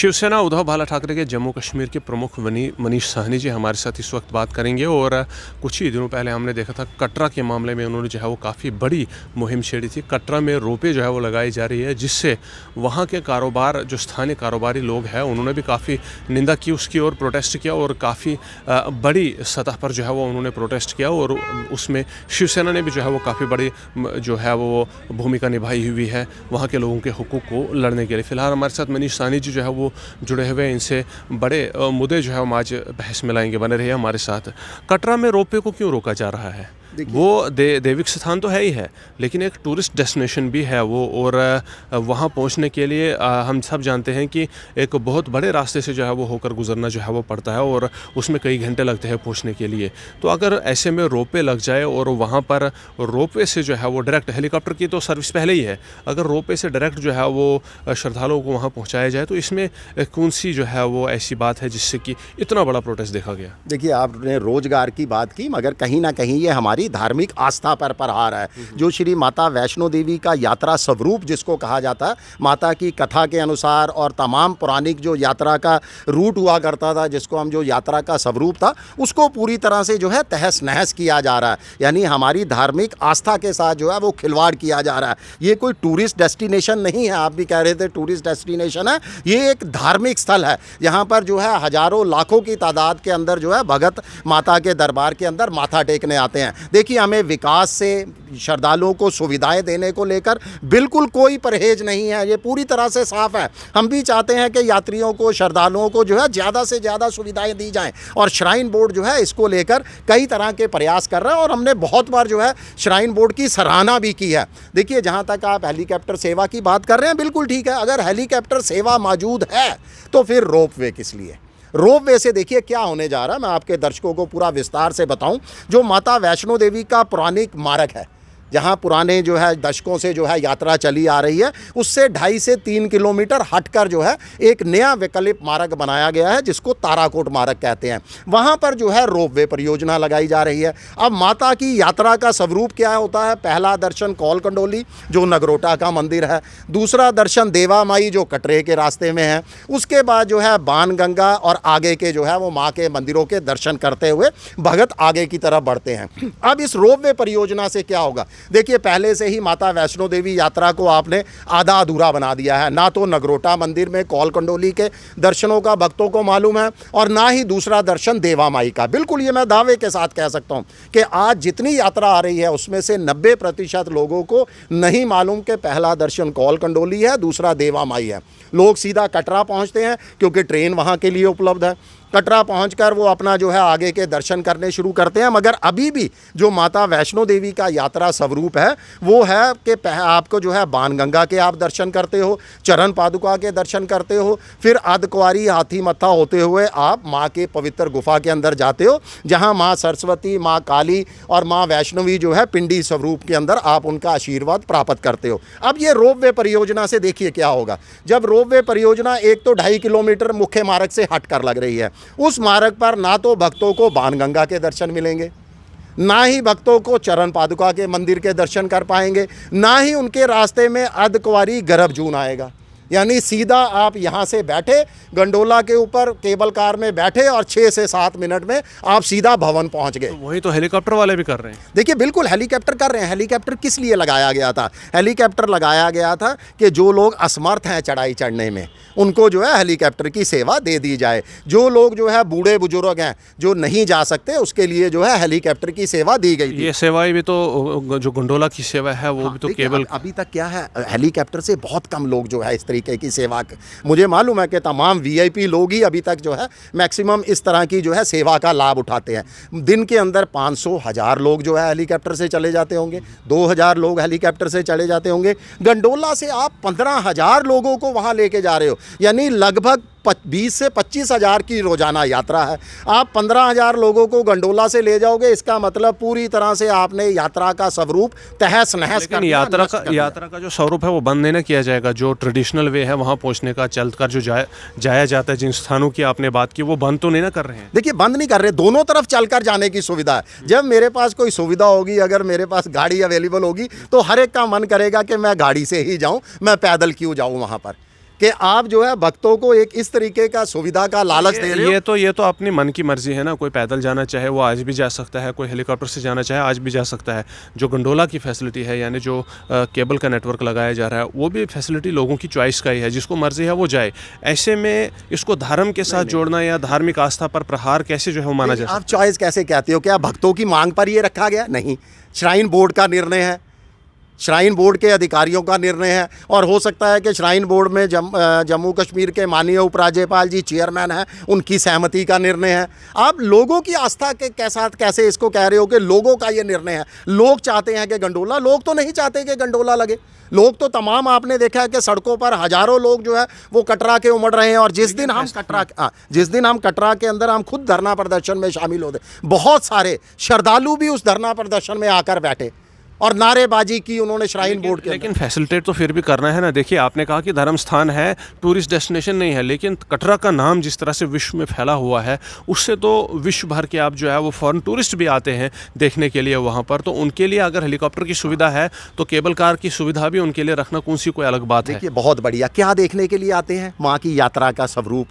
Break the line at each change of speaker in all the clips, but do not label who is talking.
शिवसेना उद्धव बाला ठाकरे के जम्मू कश्मीर के प्रमुख मनीष साहनी जी हमारे साथ इस वक्त बात करेंगे। और कुछ ही दिनों पहले हमने देखा था कटरा के मामले में उन्होंने जो है वो काफ़ी बड़ी मुहिम छेड़ी थी। कटरा में रोपे जो है वो लगाई जा रही है, जिससे वहाँ के कारोबार जो स्थानीय कारोबारी लोग हैं उन्होंने भी काफ़ी निंदा की उसकी और प्रोटेस्ट किया, और काफ़ी बड़ी सतह पर जो है वो उन्होंने प्रोटेस्ट किया। और उसमें शिवसेना ने भी जो है वो काफ़ी बड़ी जो है वो भूमिका निभाई हुई है वहाँ के लोगों के हुकूक को लड़ने के लिए। फिलहाल हमारे साथ मनीष साहनी जी जो है वो जुड़े हुए हैं, इनसे बड़े मुद्दे जो है हम आज बहस में लाएंगे। बने रहिए हमारे साथ। कटरा में रोपवे को क्यों रोका जा रहा है? वो दैविक स्थान तो है ही है, लेकिन एक टूरिस्ट डेस्टिनेशन भी है वो, और वहाँ पहुँचने के लिए हम सब जानते हैं कि एक बहुत बड़े रास्ते से जो है वो होकर गुजरना जो है वो पड़ता है, और उसमें कई घंटे लगते हैं पहुँचने के लिए। तो अगर ऐसे में रोपवे लग जाए और वहाँ पर रोपवे से जो है वो डायरेक्ट, हेलीकॉप्टर की तो सर्विस पहले ही है, अगर रोपवे से डायरेक्ट जो है वो श्रद्धालुओं को वहाँ पहुँचाया जाए तो इसमें कौन सी जो है वो ऐसी बात है जिससे कि इतना बड़ा प्रोटेस्ट देखा गया?
देखिए, आपने रोजगार की बात की, मगर कहीं ना कहीं ये हमारी धार्मिक आस्था पर प्रहार है। जो श्री माता वैष्णो देवी का यात्रा स्वरूप जिसको कहा जाता है, माता की कथा के अनुसार और तमाम पौराणिक जो यात्रा का रूट हुआ करता था, जिसको हम जो यात्रा का स्वरूप था, उसको पूरी तरह से जो है तहस नहस किया जा रहा है। यानी हमारी धार्मिक आस्था के साथ जो है वो खिलवाड़ किया जा रहा है। ये कोई टूरिस्ट डेस्टिनेशन नहीं है। आप भी कह रहे थे टूरिस्ट डेस्टिनेशन है, ये एक धार्मिक स्थल है। यहाँ पर जो है हजारों लाखों की तादाद के अंदर जो है भगत माता के दरबार के अंदर माथा टेकने आते हैं। देखिए, हमें विकास से श्रद्धालुओं को सुविधाएं देने को लेकर बिल्कुल कोई परहेज नहीं है, ये पूरी तरह से साफ है। हम भी चाहते हैं कि यात्रियों को, श्रद्धालुओं को जो है ज़्यादा से ज़्यादा सुविधाएं दी जाएं, और श्राइन बोर्ड जो है इसको लेकर कई तरह के प्रयास कर रहा है, और हमने बहुत बार जो है श्राइन बोर्ड की सराहना भी की है। देखिए, जहाँ तक आप हेलीकॉप्टर सेवा की बात कर रहे हैं, बिल्कुल ठीक है। अगर हेलीकॉप्टर सेवा मौजूद है तो फिर रोपवे किस लिए? रोपवे से देखिए क्या होने जा रहा है, मैं आपके दर्शकों को पूरा विस्तार से बताऊं। जो माता वैष्णो देवी का पौराणिक मार्ग है, जहाँ पुराने जो है दशकों से जो है यात्रा चली आ रही है, उससे 2.5 से 3 किलोमीटर हटकर जो है एक नया वैकल्पिक मार्ग बनाया गया है, जिसको ताराकोट मार्ग कहते हैं। वहाँ पर जो है रोपवे परियोजना लगाई जा रही है। अब माता की यात्रा का स्वरूप क्या होता है? पहला दर्शन कौल कंडोली जो नगरोटा का मंदिर है, दूसरा दर्शन देवा माई जो कटरे के रास्ते में है, उसके बाद जो है बाणगंगा और आगे के जो है वो माँ के मंदिरों के दर्शन करते हुए भगत आगे की तरफ बढ़ते हैं। अब इस रोपवे परियोजना से क्या होगा? देखिए, पहले से ही माता वैष्णो देवी यात्रा को आपने आधा अधूरा बना दिया है। ना तो नगरोटा मंदिर में कौल कंडोली के दर्शनों का भक्तों को मालूम है, और ना ही दूसरा दर्शन देवा माई का। बिल्कुल, ये मैं दावे के साथ कह सकता हूँ कि आज जितनी यात्रा आ रही है उसमें से 90% लोगों को नहीं मालूम कि पहला दर्शन कौल कंडोली है, दूसरा देवा माई है। लोग सीधा कटरा पहुँचते हैं क्योंकि ट्रेन वहाँ के लिए उपलब्ध है। कटरा पहुंचकर वो अपना जो है आगे के दर्शन करने शुरू करते हैं। मगर अभी भी जो माता वैष्णो देवी का यात्रा स्वरूप है वो है कि आपको जो है बाणगंगा के आप दर्शन करते हो, चरण पादुका के दर्शन करते हो, फिर अर्धकुंवारी हाथी मत्था होते हुए आप माँ के पवित्र गुफा के अंदर जाते हो, जहाँ माँ सरस्वती, माँ काली और माँ वैष्णवी जो है पिंडी स्वरूप के अंदर आप उनका आशीर्वाद प्राप्त करते हो। अब ये रोपवे परियोजना से देखिए क्या होगा। जब रोपवे परियोजना एक तो 2.5 किलोमीटर मुख्य मार्ग से हटकर लग रही है, उस मार्ग पर ना तो भक्तों को बाणगंगा के दर्शन मिलेंगे, ना ही भक्तों को चरण पादुका के मंदिर के दर्शन कर पाएंगे, ना ही उनके रास्ते में अर्धकुंवारी गर्भ जून आएगा। यानी सीधा आप यहाँ से बैठे गंडोला के ऊपर केबल कार में बैठे और 6 से 7 मिनट में आप सीधा भवन पहुँच गए।
तो वही तो हेलीकॉप्टर वाले भी कर रहे हैं।
देखिए, बिल्कुल हेलीकॉप्टर कर रहे हैं। हेलीकॉप्टर किस लिए लगाया गया था? हेलीकॉप्टर लगाया गया था कि जो लोग असमर्थ हैं चढ़ाई चढ़ने में, उनको जो है हेलीकॉप्टर की सेवा दे दी जाए। जो लोग जो है बूढ़े बुजुर्ग हैं जो नहीं जा सकते, उसके लिए जो है हेलीकॉप्टर की सेवा दी गई थी।
ये सेवाएं भी तो जो गंडोला की सेवा है वो भी तो केवल
अभी तक क्या है, हेलीकॉप्टर से बहुत कम लोग जो है इस तरीके की सेवा, मुझे मालूम है कि तमाम वीआईपी लोग ही अभी तक जो है मैक्सिमम इस तरह की जो है सेवा का लाभ उठाते हैं। दिन के अंदर 500-1000 लोग जो है हेलीकॉप्टर से चले जाते होंगे, 2000 लोग हेलीकॉप्टर से चले जाते होंगे। गंडोला से आप 15,000 लोगों को वहाँ लेके जा रहे हो, यानी लगभग 20 से 25,000 की रोजाना यात्रा है। आप 15,000 लोगों को गंडोला से ले जाओगे, इसका मतलब पूरी तरह से आपने यात्रा का स्वरूप तहस नहस कर दिया।
यात्रा का जो स्वरूप है वो बंद नहीं ना किया जाएगा। जो ट्रेडिशनल वे है वहाँ पहुँचने का, चलकर जो जाया जाता है, जिन स्थानों की आपने बात की, वो बंद तो नहीं ना कर रहे हैं?
देखिए, बंद नहीं कर रहे, दोनों तरफ चलकर जाने की सुविधा है। जब मेरे पास कोई सुविधा होगी, अगर मेरे पास गाड़ी अवेलेबल होगी, तो हर एक का मन करेगा कि मैं गाड़ी से ही जाऊँ, मैं पैदल क्यों जाऊँ वहाँ पर। कि आप जो है भक्तों को एक इस तरीके का सुविधा का लालच दे रहे हो।
ये तो अपनी मन की मर्जी है ना, कोई पैदल जाना चाहे वो आज भी जा सकता है, कोई हेलीकॉप्टर से जाना चाहे आज भी जा सकता है। जो गंडोला की फैसिलिटी है यानी जो केबल का नेटवर्क लगाया जा रहा है वो भी फैसिलिटी लोगों की चॉइस का ही है, जिसको मर्जी है वो जाए। ऐसे में इसको धर्म के साथ जोड़ना या धार्मिक आस्था पर प्रहार कैसे जो है वो माना जा सकता है?
आप चॉइस कैसे कहते हो? क्या भक्तों की मांग पर ये रखा गया? नहीं, श्राइन बोर्ड का निर्णय है, श्राइन बोर्ड के अधिकारियों का निर्णय है। और हो सकता है कि श्राइन बोर्ड में जम्मू कश्मीर के माननीय उपराज्यपाल जी चेयरमैन हैं, उनकी सहमति का निर्णय है। आप लोगों की आस्था के साथ कैसे इसको कह रहे हो कि लोगों का ये निर्णय है? लोग चाहते हैं कि गंडोला, लोग तो नहीं चाहते कि गंडोला लगे। लोग तो तमाम, आपने देखा है कि सड़कों पर हज़ारों लोग जो है वो कटरा के उमड़ रहे हैं। और जिस दिन हम कटरा के अंदर हम खुद धरना प्रदर्शन में शामिल होते, बहुत सारे श्रद्धालु भी उस धरना प्रदर्शन में आकर बैठे और नारेबाजी की उन्होंने श्राइन बोर्ड के।
लेकिन फैसिलिटेट तो फिर भी करना है ना। देखिए, आपने कहा कि धर्म स्थान है, टूरिस्ट डेस्टिनेशन नहीं है, लेकिन कटरा का नाम जिस तरह से विश्व में फैला हुआ है उससे तो विश्व भर के आप जो है वो फॉरेन टूरिस्ट भी आते हैं देखने के लिए वहाँ पर। तो उनके लिए अगर हेलीकॉप्टर की सुविधा है तो केबल कार की सुविधा भी उनके लिए रखना कौन सी कोई अलग बात है?
देखिए, बहुत बढ़िया। क्या देखने के लिए आते हैं? माँ की यात्रा का स्वरूप,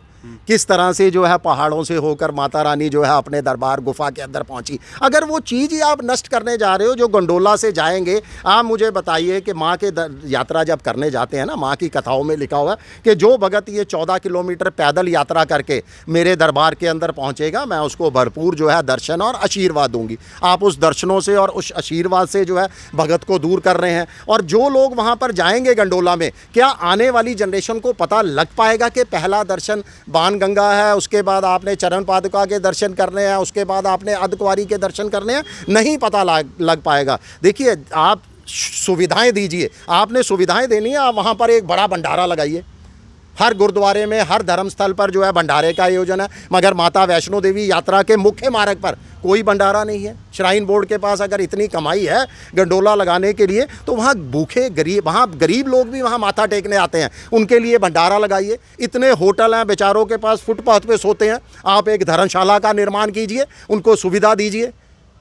किस तरह से जो है पहाड़ों से होकर माता रानी जो है अपने दरबार गुफा के अंदर पहुंची। अगर वो चीज़ ही आप नष्ट करने जा रहे हो जो गंडोला से जाएंगे, आप मुझे बताइए कि माँ के यात्रा जब करने जाते हैं ना, माँ की कथाओं में लिखा हुआ है कि जो भगत ये 14 किलोमीटर पैदल यात्रा करके मेरे दरबार के अंदर पहुँचेगा, मैं उसको भरपूर जो है दर्शन और आशीर्वाद दूंगी। आप उस दर्शनों से और उस आशीर्वाद से जो है भगत को दूर कर रहे हैं। और जो लोग वहाँ पर जाएंगे गंडोला में, क्या आने वाली जनरेशन को पता लग पाएगा कि पहला दर्शन बाणगंगा है, उसके बाद आपने चरण पादुका के दर्शन करने हैं, उसके बाद आपने अर्धकुंवारी के दर्शन करने हैं? नहीं पता लग पाएगा। देखिए, आप सुविधाएं दीजिए, आपने सुविधाएं देनी है, आप वहाँ पर एक बड़ा भंडारा लगाइए। हर गुरुद्वारे में, हर धर्मस्थल पर जो है भंडारे का आयोजन है, मगर माता वैष्णो देवी यात्रा के मुख्य मार्ग पर कोई भंडारा नहीं है। श्राइन बोर्ड के पास अगर इतनी कमाई है गंडोला लगाने के लिए, तो वहाँ भूखे गरीब, वहाँ गरीब लोग भी वहाँ माथा टेकने आते हैं, उनके लिए भंडारा लगाइए। इतने होटल हैं बेचारों के पास, फुटपाथ पे सोते हैं, आप एक धर्मशाला का निर्माण कीजिए, उनको सुविधा दीजिए।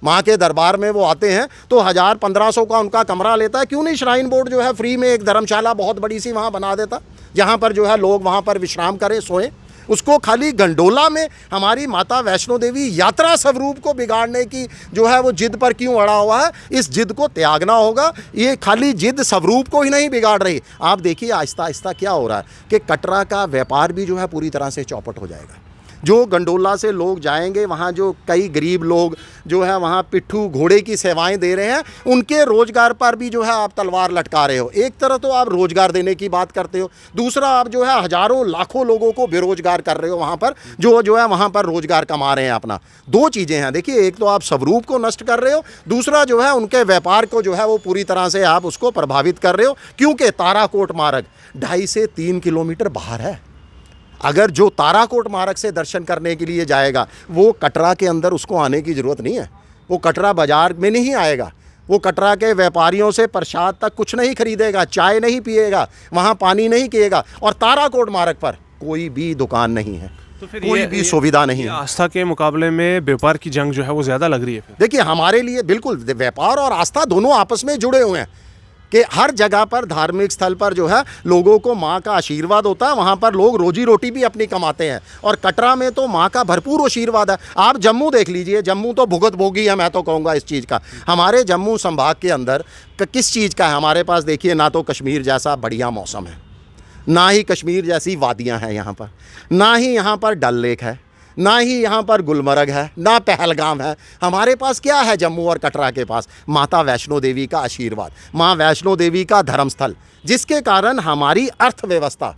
माँ के दरबार में वो आते हैं तो 1000-1500 का उनका कमरा लेता है, क्यों नहीं श्राइन बोर्ड जो है फ्री में एक धर्मशाला बहुत बड़ी सी वहाँ बना देता, जहाँ पर जो है लोग वहाँ पर विश्राम करें, सोएं। उसको खाली गंडोला में हमारी माता वैष्णो देवी यात्रा स्वरूप को बिगाड़ने की जो है वो जिद पर क्यों अड़ा हुआ है? इस जिद को त्यागना होगा। ये खाली जिद स्वरूप को ही नहीं बिगाड़ रही। आप देखिए आहिस्ता आहिस्ता क्या हो रहा है कि कटरा का व्यापार भी जो है पूरी तरह से चौपट हो जाएगा। जो गंडोला से लोग जाएंगे, वहाँ जो कई गरीब लोग जो है वहाँ पिट्ठू घोड़े की सेवाएं दे रहे हैं, उनके रोज़गार पर भी जो है आप तलवार लटका रहे हो। एक तरह तो आप रोज़गार देने की बात करते हो, दूसरा आप जो है हज़ारों लाखों लोगों को बेरोज़गार कर रहे हो वहाँ पर, जो है वहाँ पर रोज़गार कमा रहे हैं अपना। दो चीज़ें हैं। देखिए, एक तो आप स्वरूप को नष्ट कर रहे हो, दूसरा जो है उनके व्यापार को जो है वो पूरी तरह से आप उसको प्रभावित कर रहे हो, क्योंकि ताराकोट मार्ग 2.5 से 3 किलोमीटर बाहर है। अगर जो ताराकोट मार्ग से दर्शन करने के लिए जाएगा, वो कटरा के अंदर उसको आने की ज़रूरत नहीं है, वो कटरा बाज़ार में नहीं आएगा, वो कटरा के व्यापारियों से प्रसाद तक कुछ नहीं खरीदेगा, चाय नहीं पिएगा, वहाँ पानी नहीं पिएगा, और ताराकोट मार्ग पर कोई भी दुकान नहीं है,
तो फिर
कोई भी सुविधा नहीं है।
आस्था के मुकाबले में व्यापार की जंग जो है वो ज़्यादा लग रही है।
देखिए, हमारे लिए बिल्कुल व्यापार और आस्था दोनों आपस में जुड़े हुए हैं कि हर जगह पर धार्मिक स्थल पर जो है लोगों को माँ का आशीर्वाद होता है, वहाँ पर लोग रोजी रोटी भी अपनी कमाते हैं, और कटरा में तो माँ का भरपूर आशीर्वाद है। आप जम्मू देख लीजिए, जम्मू तो भुगत भोगी है, मैं तो कहूँगा इस चीज़ का। हमारे जम्मू संभाग के अंदर किस चीज़ का है? हमारे पास देखिए, ना तो कश्मीर जैसा बढ़िया मौसम है, ना ही कश्मीर जैसी वादियाँ हैं यहाँ पर, ना ही यहाँ पर डल लेक है, ना ही यहाँ पर गुलमर्ग है, ना पहलगाम है। हमारे पास क्या है जम्मू और कटरा के पास? माता वैष्णो देवी का आशीर्वाद, माँ वैष्णो देवी का धर्मस्थल, जिसके कारण हमारी अर्थव्यवस्था,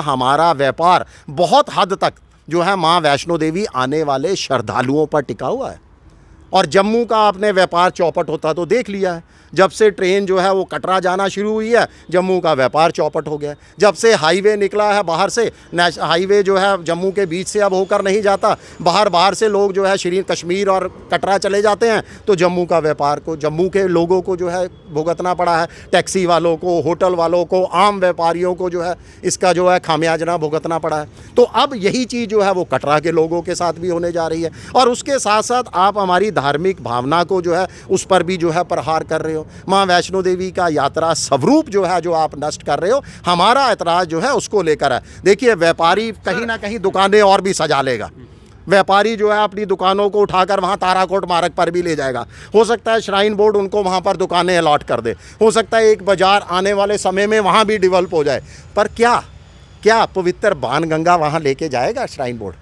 हमारा व्यापार बहुत हद तक जो है माँ वैष्णो देवी आने वाले श्रद्धालुओं पर टिका हुआ है। और जम्मू का आपने व्यापार चौपट होता तो देख लिया है। जब से ट्रेन जो है वो कटरा जाना शुरू हुई है, जम्मू का व्यापार चौपट हो गया। जब से हाईवे निकला है बाहर से, हाईवे जो है जम्मू के बीच से अब होकर नहीं जाता, बाहर से लोग जो है श्री कश्मीर और कटरा चले जाते हैं, तो जम्मू का व्यापार को, जम्मू के लोगों को जो है भुगतना पड़ा है, टैक्सी वालों को, होटल वालों को, आम व्यापारियों को जो है इसका जो है खामियाजा भुगतना पड़ा है। तो अब यही चीज़ जो है वो कटरा के लोगों के साथ भी होने जा रही है। और उसके साथ साथ आप हमारी धार्मिक भावना को जो है उस पर भी जो है प्रहार कर रहे हो। माँ वैष्णो देवी का यात्रा स्वरूप जो है जो आप नष्ट कर रहे हो, हमारा एतराज़ जो है उसको लेकर है। देखिए व्यापारी कहीं ना कहीं दुकानें और भी सजा लेगा, व्यापारी जो है अपनी दुकानों को उठाकर वहाँ ताराकोट मार्ग पर भी ले जाएगा। हो सकता है श्राइन बोर्ड उनको वहाँ पर दुकानें अलॉट कर दे, हो सकता है एक बाज़ार आने वाले समय में वहाँ भी डेवलप हो जाए। पर क्या पवित्र बाणगंगा वहाँ लेके जाएगा श्राइन बोर्ड?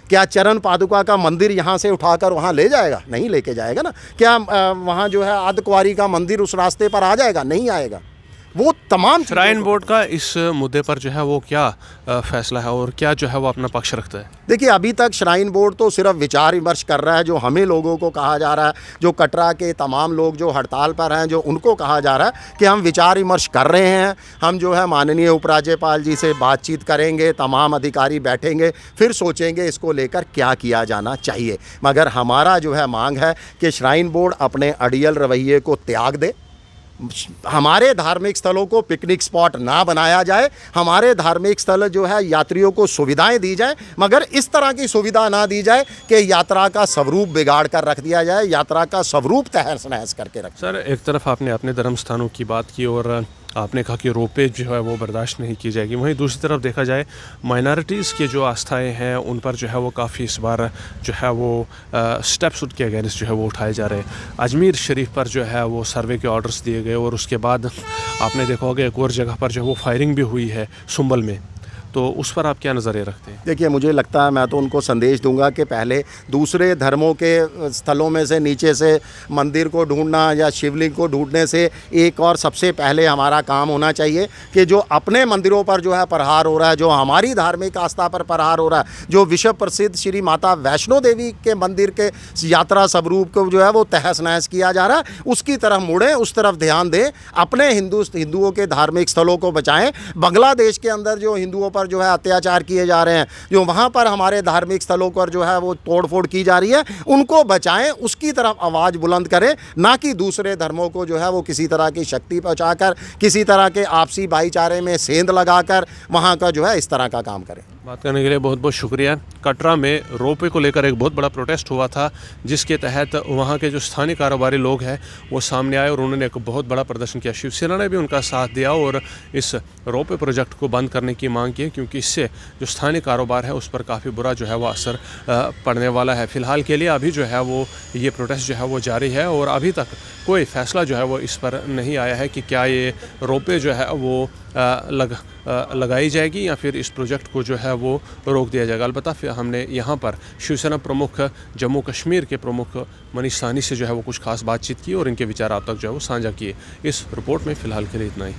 क्या चरण पादुका का मंदिर यहाँ से उठाकर वहाँ ले जाएगा? नहीं लेके जाएगा ना। क्या वहाँ जो है अर्धकुंवारी का मंदिर उस रास्ते पर आ जाएगा? नहीं आएगा। वो तमाम
श्राइन बोर्ड का इस मुद्दे पर जो है वो क्या फैसला है और क्या जो है वो अपना पक्ष रखता है?
देखिए अभी तक श्राइन बोर्ड तो सिर्फ विचार विमर्श कर रहा है। जो हमें लोगों को कहा जा रहा है, जो कटरा के तमाम लोग जो हड़ताल पर हैं, जो उनको कहा जा रहा है कि हम विचार विमर्श कर रहे हैं, हम जो है माननीय उपराज्यपाल जी से बातचीत करेंगे, तमाम अधिकारी बैठेंगे, फिर सोचेंगे इसको लेकर क्या किया जाना चाहिए। मगर हमारा जो है मांग है कि श्राइन बोर्ड अपने अड़ियल रवैये को त्याग दे, हमारे धार्मिक स्थलों को पिकनिक स्पॉट ना बनाया जाए, हमारे धार्मिक स्थल जो है यात्रियों को सुविधाएं दी जाए, मगर इस तरह की सुविधा ना दी जाए कि यात्रा का स्वरूप बिगाड़ कर रख दिया जाए, यात्रा का स्वरूप तहस नहस करके रख।
सर एक तरफ आपने अपने धर्म स्थानों की बात की और आपने कहा कि रोपे जो है वो बर्दाश्त नहीं की जाएगी, वहीं दूसरी तरफ देखा जाए माइनॉरिटीज़ के जो आस्थाएं हैं उन पर जो है वो काफ़ी इस बार जो है वो स्टेप्स उनके अगेंस्ट जो है वो उठाए जा रहे हैं। अजमेर शरीफ पर जो है वो सर्वे के ऑर्डर्स दिए गए और उसके बाद आपने देखा होगा एक और जगह पर जो है वो फायरिंग भी हुई है सुंबल में, तो उस पर आप क्या नज़रिए रखते हैं?
देखिए मुझे लगता है, मैं तो उनको संदेश दूंगा कि पहले दूसरे धर्मों के स्थलों में से नीचे से मंदिर को ढूंढना या शिवलिंग को ढूंढने से एक और सबसे पहले हमारा काम होना चाहिए कि जो अपने मंदिरों पर जो है प्रहार हो रहा है, जो हमारी धार्मिक आस्था पर प्रहार हो रहा है, जो विश्व प्रसिद्ध श्री माता वैष्णो देवी के मंदिर के यात्रा स्वरूप को जो है वो तहस नहस किया जा रहा है, उसकी तरफ मुड़ें, उस तरफ ध्यान दें, अपने हिंदुओं के धार्मिक स्थलों को बचाएं। बांग्लादेश के अंदर जो हिंदुओं पर जो है अत्याचार किए जा रहे हैं, जो वहाँ पर हमारे धार्मिक स्थलों पर जो है वो तोड़फोड़ की जा रही है, उनको बचाएं, उसकी तरफ आवाज़ बुलंद करें, ना कि दूसरे धर्मों को जो है वो किसी तरह की शक्ति पहुँचाकर, किसी तरह के आपसी भाईचारे में सेंध लगाकर वहाँ का जो है इस तरह का काम करें।
बात करने के लिए बहुत बहुत शुक्रिया। कटरा में रोपे को लेकर एक बहुत बड़ा प्रोटेस्ट हुआ था, जिसके तहत वहाँ के जो स्थानीय कारोबारी लोग हैं वो सामने आए और उन्होंने एक बहुत बड़ा प्रदर्शन किया। शिवसेना ने भी उनका साथ दिया और इस रोपे प्रोजेक्ट को बंद करने की मांग की, क्योंकि इससे जो स्थानीय कारोबार है उस पर काफ़ी बुरा जो है वो असर पड़ने वाला है। फ़िलहाल के लिए अभी जो है वो ये प्रोटेस्ट जो है वो जारी है और अभी तक कोई फ़ैसला जो है वो इस पर नहीं आया है कि क्या ये रोपे जो है वो लगाई जाएगी या फिर इस प्रोजेक्ट को जो है वो रोक दिया जाएगा। अलबत्ता फिर हमने यहाँ पर शिवसेना प्रमुख जम्मू कश्मीर के प्रमुख मनीष सहनी से जो है वो कुछ खास बातचीत की और इनके विचार आप तक जो है वो साझा किए। इस रिपोर्ट में फ़िलहाल के लिए इतना ही।